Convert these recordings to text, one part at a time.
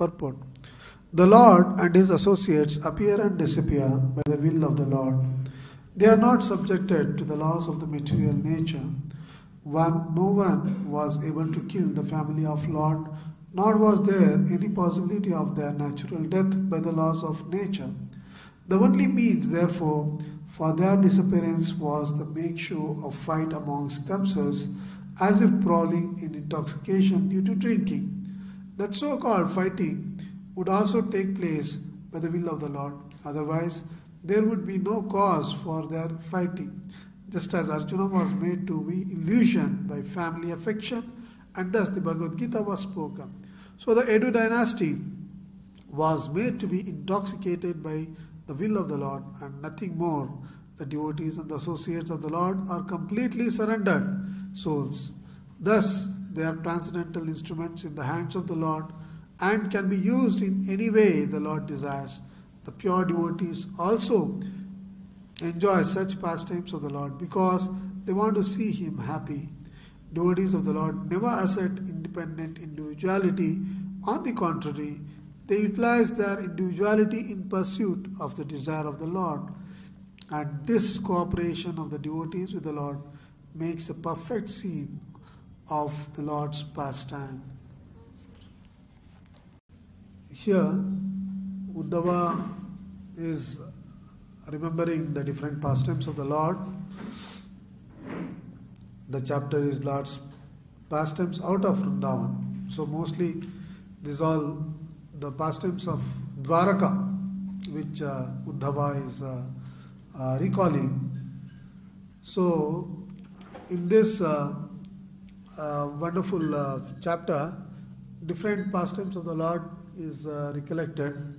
Purport. The Lord and His associates appear and disappear by the will of the Lord. They are not subjected to the laws of the material nature. No one was able to kill the family of Lord, nor was there any possibility of their natural death by the laws of nature. The only means, therefore, for their disappearance was the make show of fight amongst themselves, as if brawling in intoxication due to drinking. That so-called fighting would also take place by the will of the Lord. Otherwise, there would be no cause for their fighting, just as Arjuna was made to be illusioned by family affection, and thus the Bhagavad Gita was spoken. So the Edu dynasty was made to be intoxicated by the will of the Lord and nothing more. The devotees and the associates of the Lord are completely surrendered souls. Thus, they are transcendental instruments in the hands of the Lord and can be used in any way the Lord desires. The pure devotees also enjoy such pastimes of the Lord because they want to see Him happy. Devotees of the Lord never assert independent individuality. On the contrary, they utilize their individuality in pursuit of the desire of the Lord. And this cooperation of the devotees with the Lord makes a perfect scene of the Lord's pastime. Here, Uddhava is remembering the different pastimes of the Lord. The chapter is Lord's pastimes out of Vrindavan. So mostly these all the pastimes of Dwaraka, which Uddhava is recalling. So in this wonderful chapter, different pastimes of the Lord is recollected.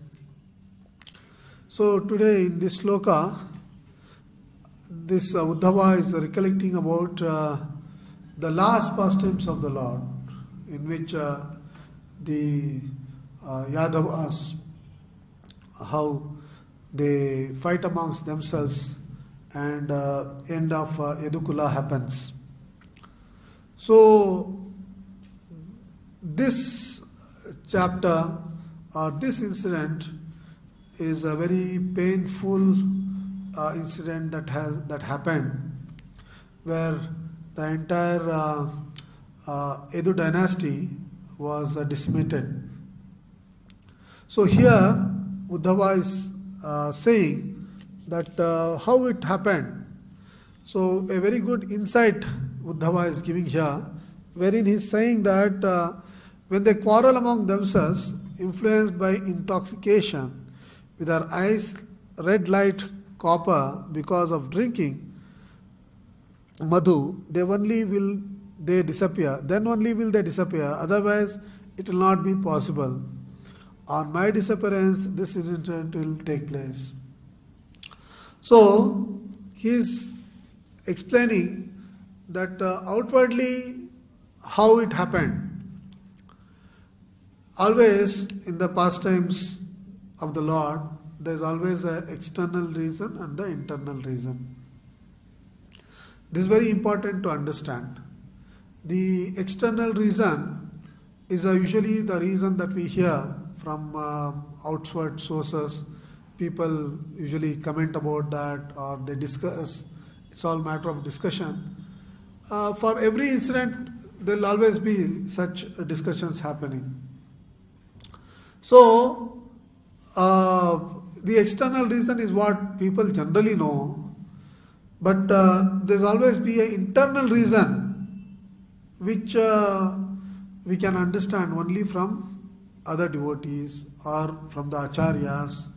So today in this sloka, this Uddhava is recollecting about the last pastimes of the Lord, in which the Yadavas, how they fight amongst themselves and end of Yadukula happens. So this chapter or this incident is a very painful incident that happened, where the entire Edu dynasty was decimated. So here Uddhava is saying that how it happened. So a very good insight Uddhava is giving here, wherein he is saying that when they quarrel among themselves, influenced by intoxication, with their eyes red light copper because of drinking madhu, then only will they disappear. Otherwise, it will not be possible. On my disappearance, this incident will take place. So he is explaining that outwardly how it happened. Always in the pastimes of the Lord, there is always an external reason and the internal reason. This is very important to understand. The external reason is usually the reason that we hear from outward sources. People usually comment about that or they discuss. It's all matter of discussion. For every incident, there will always be such discussions happening. So, the external reason is what people generally know, but there will always be an internal reason which we can understand only from other devotees or from the acharyas,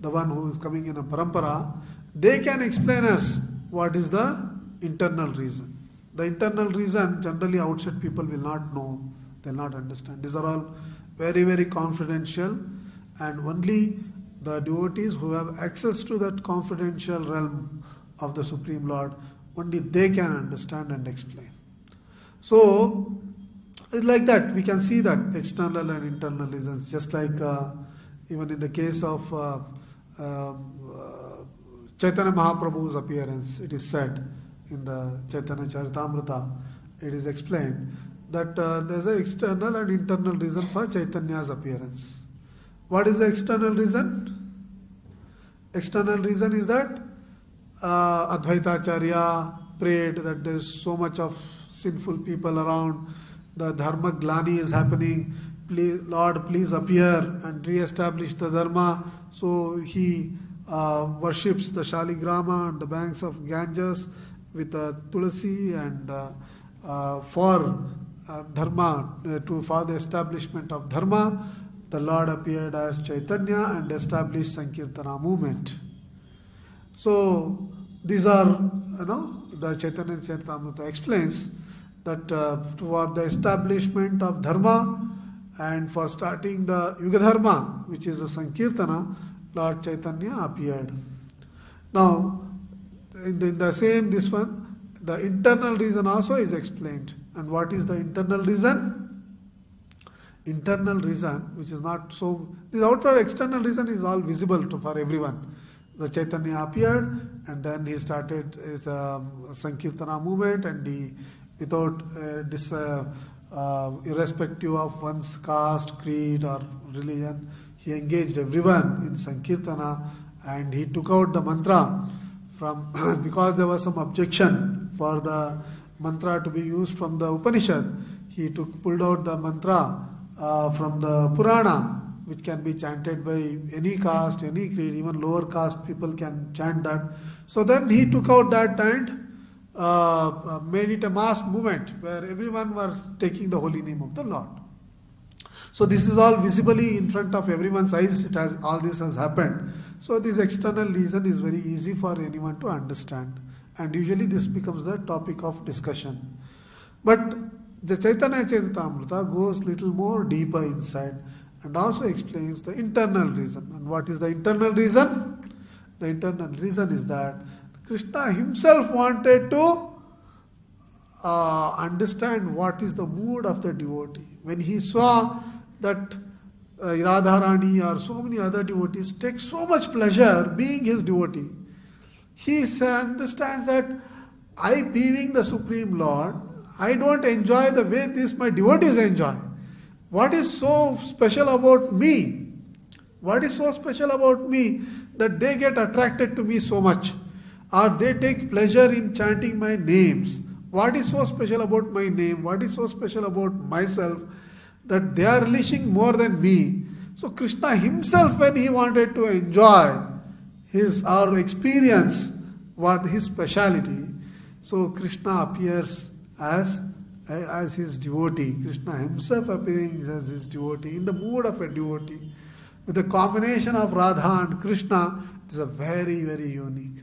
the one who is coming in a parampara. They can explain us what is the internal reason. The internal reason generally outside people will not know, they will not understand. These are all very, very confidential, and only the devotees who have access to that confidential realm of the Supreme Lord, only they can understand and explain. So, it's like that. We can see that external and internal reasons, just like even in the case of Chaitanya Mahaprabhu's appearance, it is said in the Chaitanya Charitamrita, it is explained that there's an external and internal reason for Chaitanya's appearance. What is the external reason? External reason is that Advaita Acharya prayed that there is so much of sinful people around, the dharma glani is happening, please, Lord, please appear and re-establish the dharma. So he worships the Shaligrama on the banks of Ganges with Tulasi and for dharma, for the establishment of dharma, the Lord appeared as Chaitanya and established Sankirtana movement. So these are, the Chaitanya Charitamrita explains that for the establishment of dharma and for starting the Yuga Dharma, which is a Sankirtana, Lord Chaitanya appeared. Now, in the same, this one, the internal reason also is explained. And what is the internal reason? Internal reason, which is not so, this outward external reason is all visible for everyone. The Chaitanya appeared and then he started his Sankirtana movement, and he, without irrespective of one's caste, creed or religion, he engaged everyone in Sankirtana, and he took out the mantra from, because there was some objection for the mantra to be used from the Upanishad, he pulled out the mantra from the Purana, which can be chanted by any caste, any creed, even lower caste people can chant that. So then he took out that and made it a mass movement where everyone was taking the holy name of the Lord. So this is all visibly in front of everyone's eyes. All this has happened. So this external reason is very easy for anyone to understand, and usually this becomes the topic of discussion. But the Chaitanya Charitamrita goes little more deeper inside and also explains the internal reason. And what is the internal reason? The internal reason is that Krishna himself wanted to understand what is the mood of the devotee. When he saw that Radharani or so many other devotees take so much pleasure being his devotee, he understands that I, being the Supreme Lord, I don't enjoy the way these my devotees enjoy. What is so special about me? What is so special about me that they get attracted to me so much? Or they take pleasure in chanting my names? What is so special about my name? What is so special about myself that they are relishing more than me? So Krishna himself, when he wanted to enjoy our experience, what his speciality, so Krishna appears as his devotee. Krishna himself appearing as his devotee, in the mood of a devotee, with a combination of Radha and Krishna. This is a very, very unique.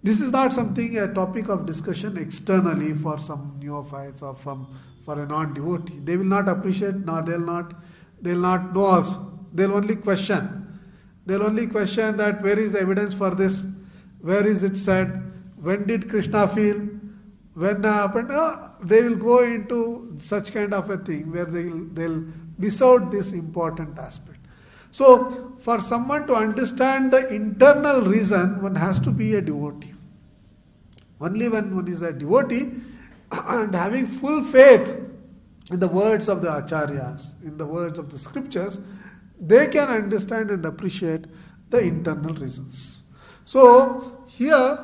This is not something, a topic of discussion externally for some neophytes or for a non-devotee. They will not appreciate, no, they'll not know also. They'll only question. They'll only question that where is the evidence for this? Where is it said? When did Krishna feel? When happened? They will go into such kind of a thing where they'll miss out this important aspect. So, for someone to understand the internal reason, one has to be a devotee. Only when one is a devotee and having full faith in the words of the acharyas, in the words of the scriptures, they can understand and appreciate the internal reasons. So, here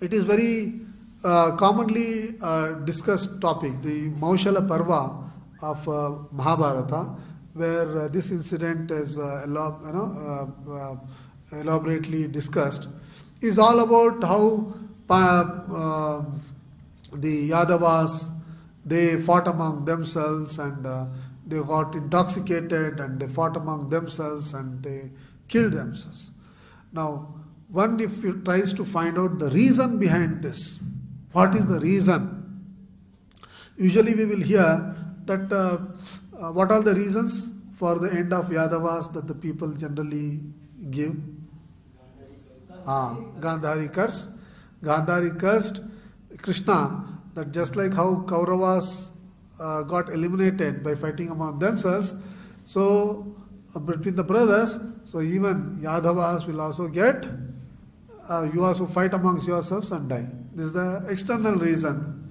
it is very commonly discussed topic, the Maushala Parva of Mahabharata, where this incident is elaborately discussed, is all about how the Yadavas, they fought among themselves and they got intoxicated and they fought among themselves and they killed themselves. Now, one, if he tries to find out the reason behind this, what is the reason? Usually we will hear that what are the reasons for the end of Yadavas that the people generally give? Gandhari curse. Gandhari cursed Krishna, that just like how Kauravas got eliminated by fighting among themselves, so between the brothers, so even Yadavas will also get, you also fight amongst yourselves and die. This is the external reason.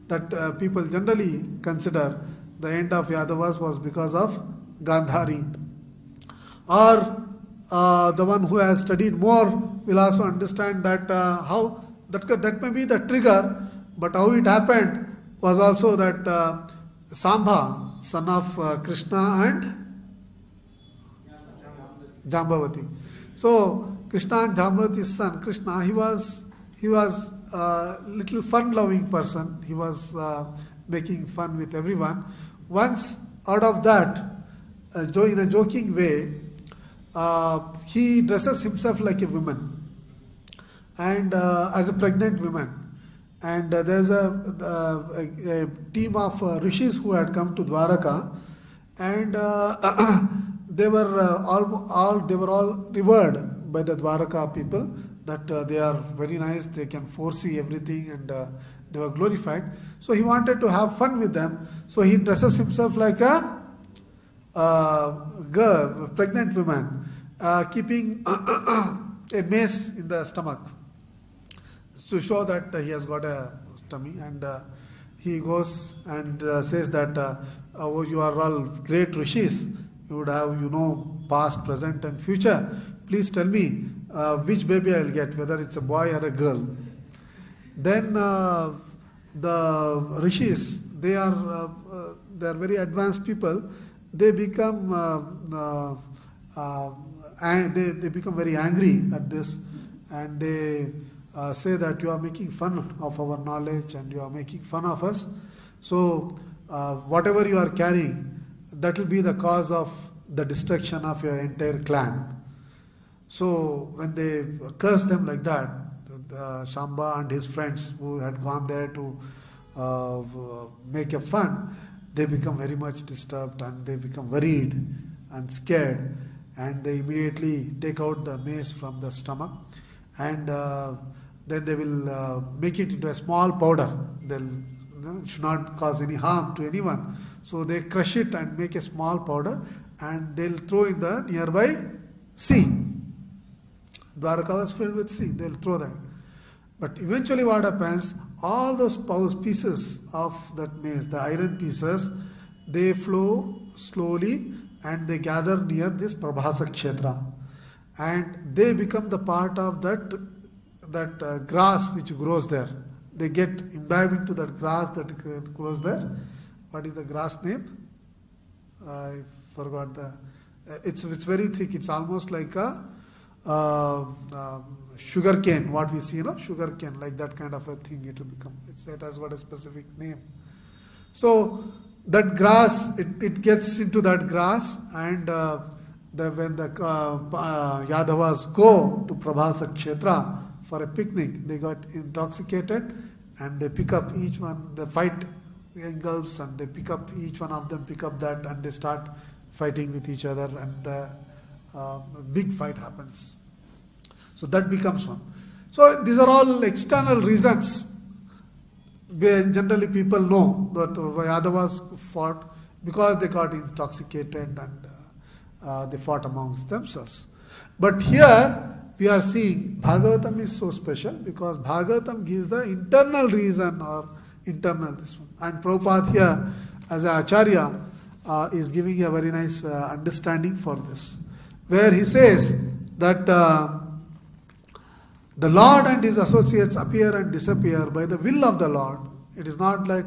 that people generally consider the end of Yadavas was because of Gandhari. Or the one who has studied more will also understand that how that may be the trigger, but how it happened was also that Sambha, son of Krishna and Jambavati. So Krishna and Jambavati's son, Krishna, he was a little fun-loving person. He was making fun with everyone. Once, out of that, in a joking way, he dresses himself like a woman, and as a pregnant woman. And there's a team of rishis who had come to Dwaraka, and they were all revered by the Dwaraka people, that they are very nice, they can foresee everything, and they were glorified. So he wanted to have fun with them. So he dresses himself like a girl, pregnant woman, keeping a mace in the stomach to show that he has got a tummy. And he goes and says that, oh, you are all great rishis, you would have, past, present and future. Please tell me which baby I will get, whether it's a boy or a girl. Then the rishis, they are very advanced people. They become they become very angry at this, and they say that you are making fun of our knowledge and you are making fun of us. So whatever you are carrying, that will be the cause of the destruction of your entire clan. So when they curse them like that, Shamba and his friends who had gone there to make a fun, they become very much disturbed and they become worried and scared, and they immediately take out the mace from the stomach, and then they will make it into a small powder. It should not cause any harm to anyone. So they crush it and make a small powder, and they'll throw in the nearby sea. Dwaraka was filled with sea. They'll throw that. But eventually what happens, all those pieces of that mace, the iron pieces, they flow slowly and they gather near this Prabhasa Kshetra. And they become the part of that grass which grows there. They get imbibed into that grass that grows there. What is the grass name? I forgot it's very thick. It's almost like a sugar cane, what we see, sugar cane, like that kind of a thing it will become. It has got a specific name. So that grass, it gets into that grass, and when the Yadavas go to Prabhasa Kshetra for a picnic, they got intoxicated and they pick up each one, the fight engulfs, and they pick up, each one of them pick up that, and they start fighting with each other, and the big fight happens. So that becomes one. So these are all external reasons. Generally people know that Yadavas fought because they got intoxicated and they fought amongst themselves. But here we are seeing Bhagavatam is so special because Bhagavatam gives the internal reason or internal this one. And Prabhupada here as an Acharya is giving a very nice understanding for this, where he says that the Lord and his associates appear and disappear by the will of the Lord. It is not like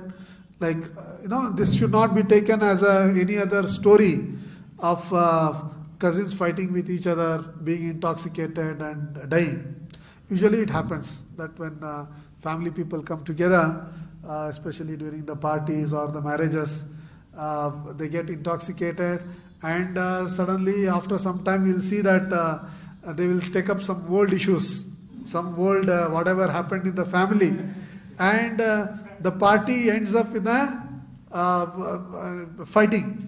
this should not be taken as any other story of cousins fighting with each other, being intoxicated and dying. Usually it happens that when family people come together, especially during the parties or the marriages, they get intoxicated, and suddenly after some time you'll see that they will take up some old issues, some old whatever happened in the family, and the party ends up in a fighting.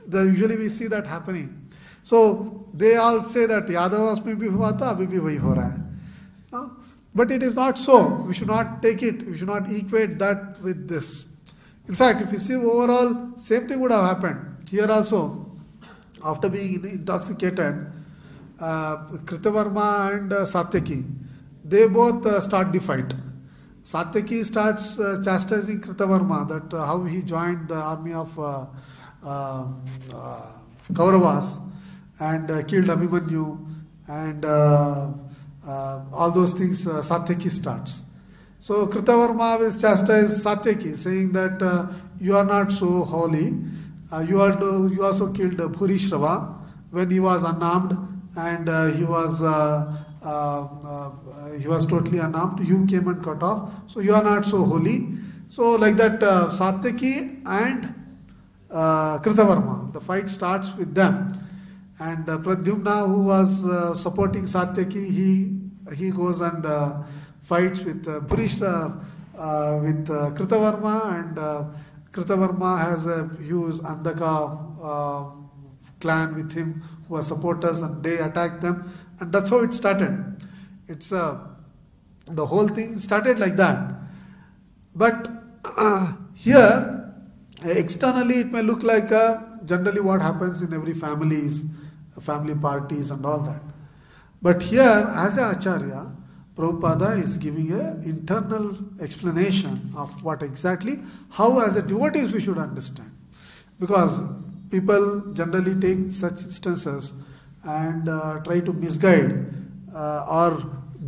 Usually we see that happening. So they all say that Yadavas mein bhi hua tha, abhi bhi wahi ho raha hai. No? But it is not so. We should not take it, we should not equate that with this. In fact, if you see overall, same thing would have happened. Here also, after being intoxicated, Kritavarma and Satyaki, they both start the fight. Satyaki starts chastising Kritavarma, that how he joined the army of Kauravas and killed Abhimanyu and all those things. Satyaki starts. So Kritavarma will chastise Satyaki, saying that you are not so holy. You also killed Bhurishrava when he was unarmed, and he was totally unarmed. You came and cut off. So you are not so holy. So like that, Satyaki and Kritavarma, the fight starts with them. And Pradyumna, who was supporting Satyaki, he goes and fights with Bhurishrava, with Kritavarma, and Kritavarma has a huge Andaka clan with him who are supporters, and they attack them, and that's how it started. It's the whole thing started like that. But here, externally it may look like generally what happens in every family parties and all that. But here, as an Acharya, Prabhupada is giving an internal explanation of what exactly, how as a devotees we should understand. Because people generally take such instances and try to misguide or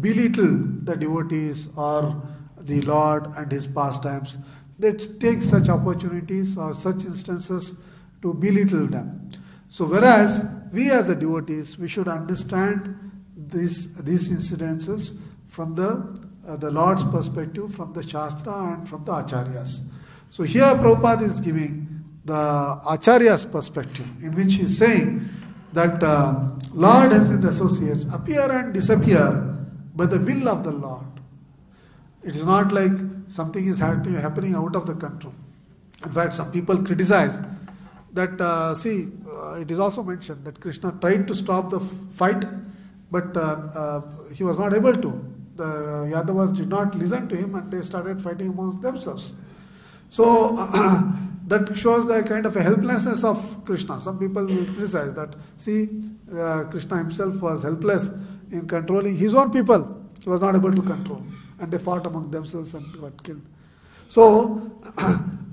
belittle the devotees or the Lord and his pastimes. They take such opportunities or such instances to belittle them. So whereas we as a devotees, we should understand these incidences from the Lord's perspective, from the Shastra and from the Acharyas. So here Prabhupada is giving the Acharya's perspective, in which he is saying that Lord and his associates appear and disappear by the will of the Lord. It is not like something is happening out of the control. In fact, some people criticize that, it is also mentioned that Krishna tried to stop the fight, but he was not able to. The Yadavas did not listen to him, and they started fighting amongst themselves. So that shows the kind of a helplessness of Krishna. Some people will criticize that, Krishna himself was helpless in controlling his own people. He was not able to control, and they fought among themselves and got killed. So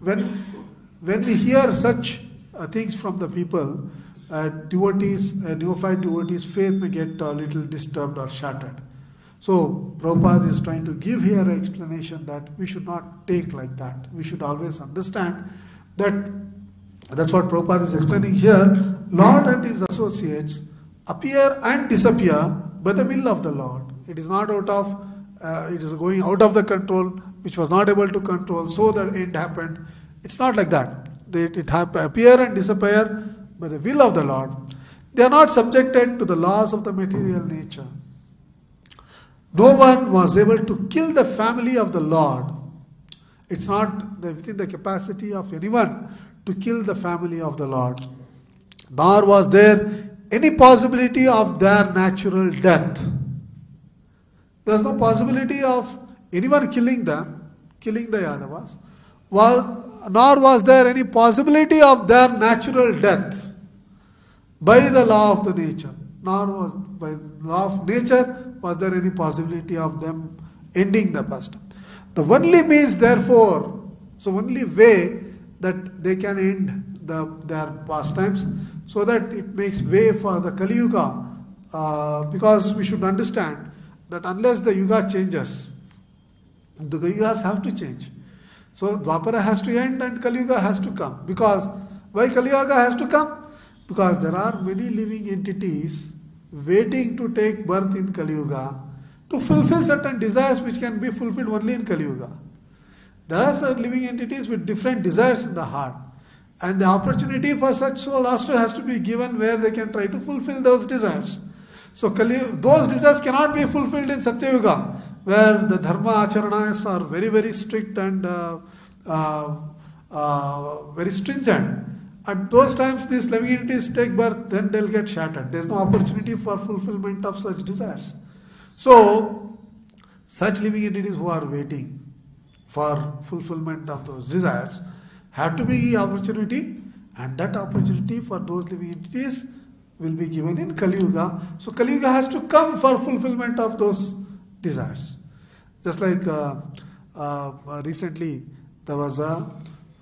when we hear such things from the people, devotees, neophyte devotees' faith may get a little disturbed or shattered. So Prabhupada is trying to give here an explanation that we should not take like that. We should always understand that. That's what Prabhupada is explaining here. Lord and his associates appear and disappear by the will of the Lord. It is not it is going out of the control, which was not able to control, so the end happened. It's not like that. It appear and disappear by the will of the Lord. They are not subjected to the laws of the material nature. No one was able to kill the family of the Lord. It's not within the capacity of anyone to kill the family of the Lord. Nor was there any possibility of their natural death. There is no possibility of anyone killing the Yadavas. Nor was there any possibility of their natural death by the law of the nature. Nor was by the law of nature was there any possibility of them ending the pastime. The only means, therefore, only way that they can end their pastimes, so that it makes way for the Kali Yuga, because we should understand that unless the Yuga changes, the Yugas have to change. So Dwapara has to end and Kali Yuga has to come. Because why Kali Yuga has to come? Because there are many living entities waiting to take birth in Kali Yuga to fulfill certain desires which can be fulfilled only in Kali Yuga. There are certain living entities with different desires in the heart, and the opportunity for such soul also has to be given where they can try to fulfill those desires. So those desires cannot be fulfilled in Satya Yuga, where the dharma acharanas are very, very strict and very stringent. At those times, these living entities take birth, then they'll get shattered. There's no opportunity for fulfillment of such desires. So, such living entities who are waiting for fulfillment of those desires have to be opportunity, and that opportunity for those living entities will be given in Kali Yuga. So, Kali Yuga has to come for fulfillment of those desires. Just like recently there was a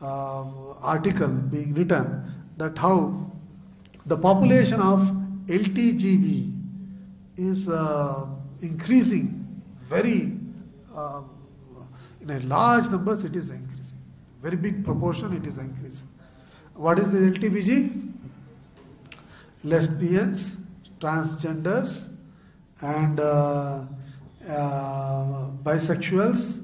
article being written that how the population of LTGB is increasing very in a large numbers. It is increasing, very big proportion. It is increasing. What is the LTBG? Lesbians, transgenders, and bisexuals.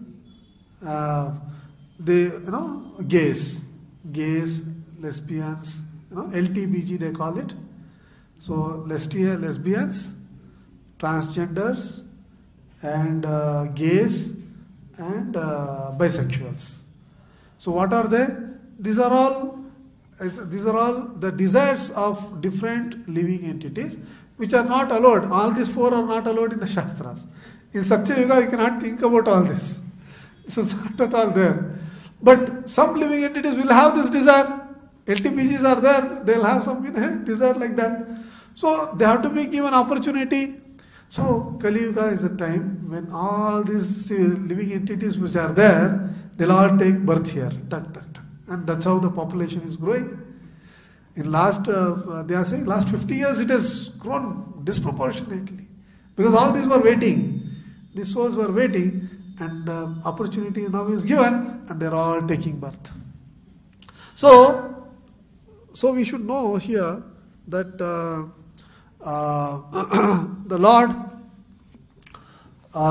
Gays, lesbians. LTBG they call it. So lesbians, transgenders, and gays, and bisexuals. So what are they? These are all the desires of different living entities which are not allowed. All these four are not allowed in the Shastras. In Satya Yuga you cannot think about all this. This is not at all there. But some living entities will have this desire. LTBGs are there, they will have some desire like that. So they have to be given opportunity. So Kali Yuga is a time when all these living entities which are there, they'll all take birth here. And that's how the population is growing. In they are saying last 50 years it has grown disproportionately. Because all these were waiting. These souls were waiting, and the opportunity now is given, and they're all taking birth. So we should know here that the Lord,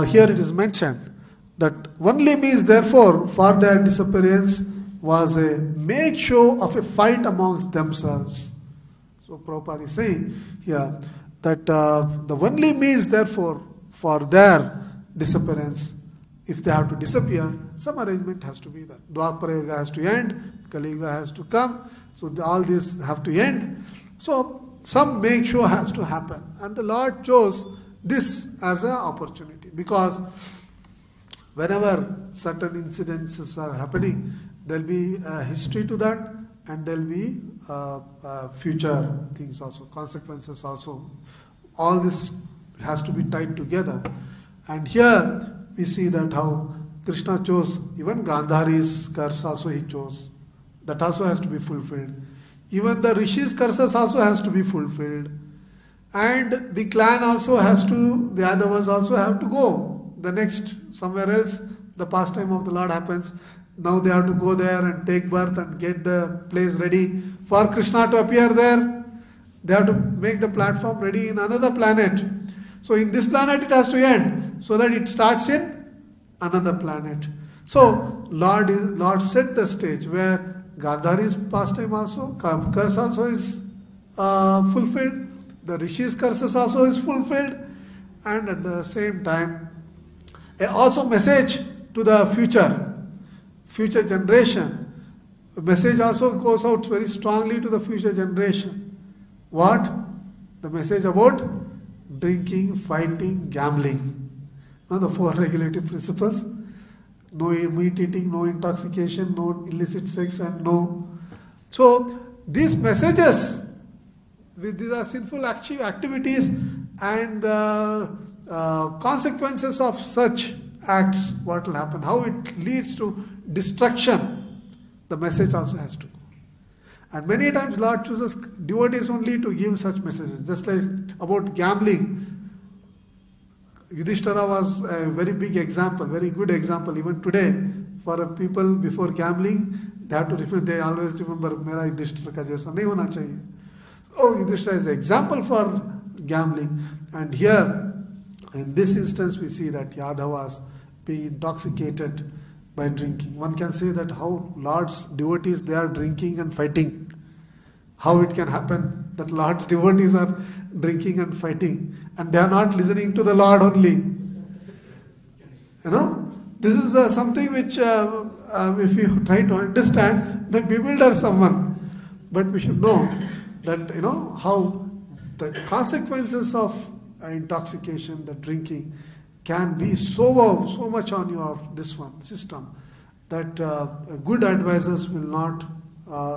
here it is mentioned that only means therefore for their disappearance was a make show of a fight amongst themselves. So Prabhupada is saying here that the only means therefore for their disappearance, if they have to disappear, some arrangement has to be there. Dwapara Yuga has to end, Kali Yuga has to come, so all these have to end. So some make show has to happen, and the Lord chose this as an opportunity, because whenever certain incidences are happening, there will be a history to that, and there will be future things also, consequences also. All this has to be tied together. And here we see that how Krishna chose, even Gandhari's curse also he chose. That also has to be fulfilled. Even the Rishi's curses also has to be fulfilled. And the clan also has to, the other ones also have to go. The next, somewhere else, the pastime of the Lord happens. Now they have to go there and take birth and get the place ready for Krishna to appear there. They have to make the platform ready in another planet. So in this planet it has to end, so that it starts in another planet. So Lord set the stage where Gandhari's pastime also, curse also is fulfilled. The Rishi's curses also is fulfilled. And at the same time, also message to the future generation. The message also goes out very strongly to the future generation. What? The message about drinking, fighting, gambling. Now the four regulative principles. No meat eating, no intoxication, no illicit sex, and no. So these messages, these are sinful activities, and the consequences of such acts, what will happen, how it leads to destruction, the message also has to go. And many times Lord chooses devotees only to give such messages. Just like about gambling, Yudhishthira was a very big example, very good example. Even today, for people before gambling, they have to they always remember, Mera Yudhishthira ka jaisa nahi hona chahiye. So Yudhishthira is an example for gambling. And here, in this instance, we see that Yadavas being intoxicated by drinking. One can say that how Lord's devotees, they are drinking and fighting. How it can happen that Lord's devotees are drinking and fighting, and they are not listening to the Lord only. This is something which, if you try to understand, may bewilder someone. But we should know that, how the consequences of intoxication, the drinking, can be so much on your system, that good advisors will not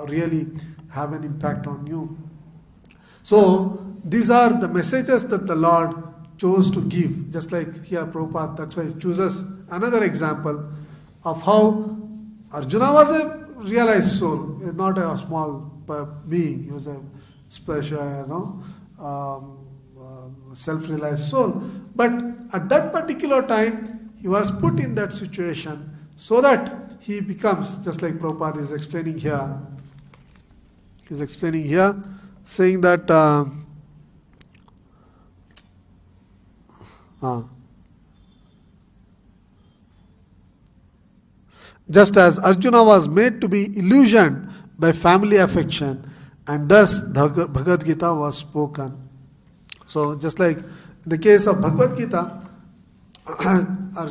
really have an impact on you. So these are the messages that the Lord chose to give. Just like here Prabhupada, that's why he chooses another example of how Arjuna was a realized soul, not a small being. He was a special, self-realized soul. But at that particular time, he was put in that situation so that he becomes, just like Prabhupada is explaining here. He is explaining here, saying that just as Arjuna was made to be illusioned by family affection, and thus the Bhagavad Gita was spoken. So just like in the case of Bhagavad Gita,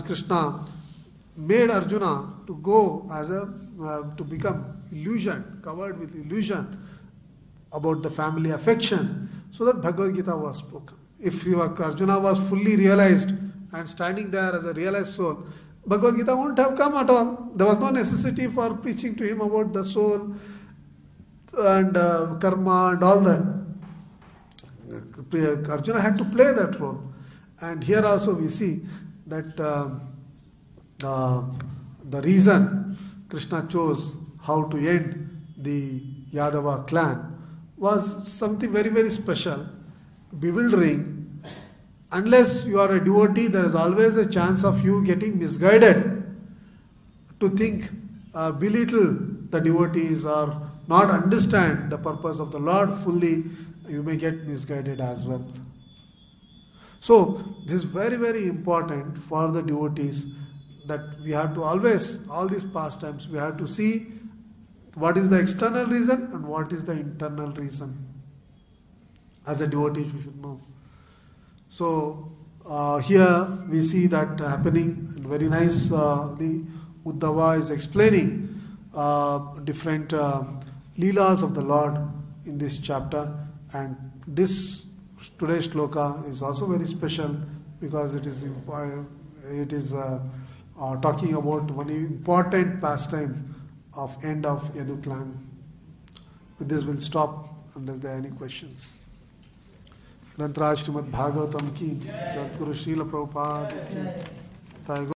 Krishna made Arjuna to go as to become illusion, covered with illusion about the family affection, so that Bhagavad Gita was spoken. If Arjuna was fully realized and standing there as a realized soul, Bhagavad Gita won't have come at all. There was no necessity for preaching to him about the soul and karma and all that. Arjuna had to play that role. And here also we see that the reason Krishna chose how to end the Yadava clan was something very, very special, bewildering. Unless you are a devotee, there is always a chance of you getting misguided, to think, belittle the devotees or not understand the purpose of the Lord fully. You may get misguided as well. So this is very, very important for the devotees, that we have to always, all these pastimes, we have to see what is the external reason and what is the internal reason. As a devotee, we should know. So here we see that happening very nicely. Uddhava is explaining different leelas of the Lord in this chapter, and this today's shloka is also very special because it is talking about one important pastime of end of Yadu clan. With this we'll stop unless there are any questions. Srimad Bhagavatam ki, Jaipur Srila Prabhupada ki.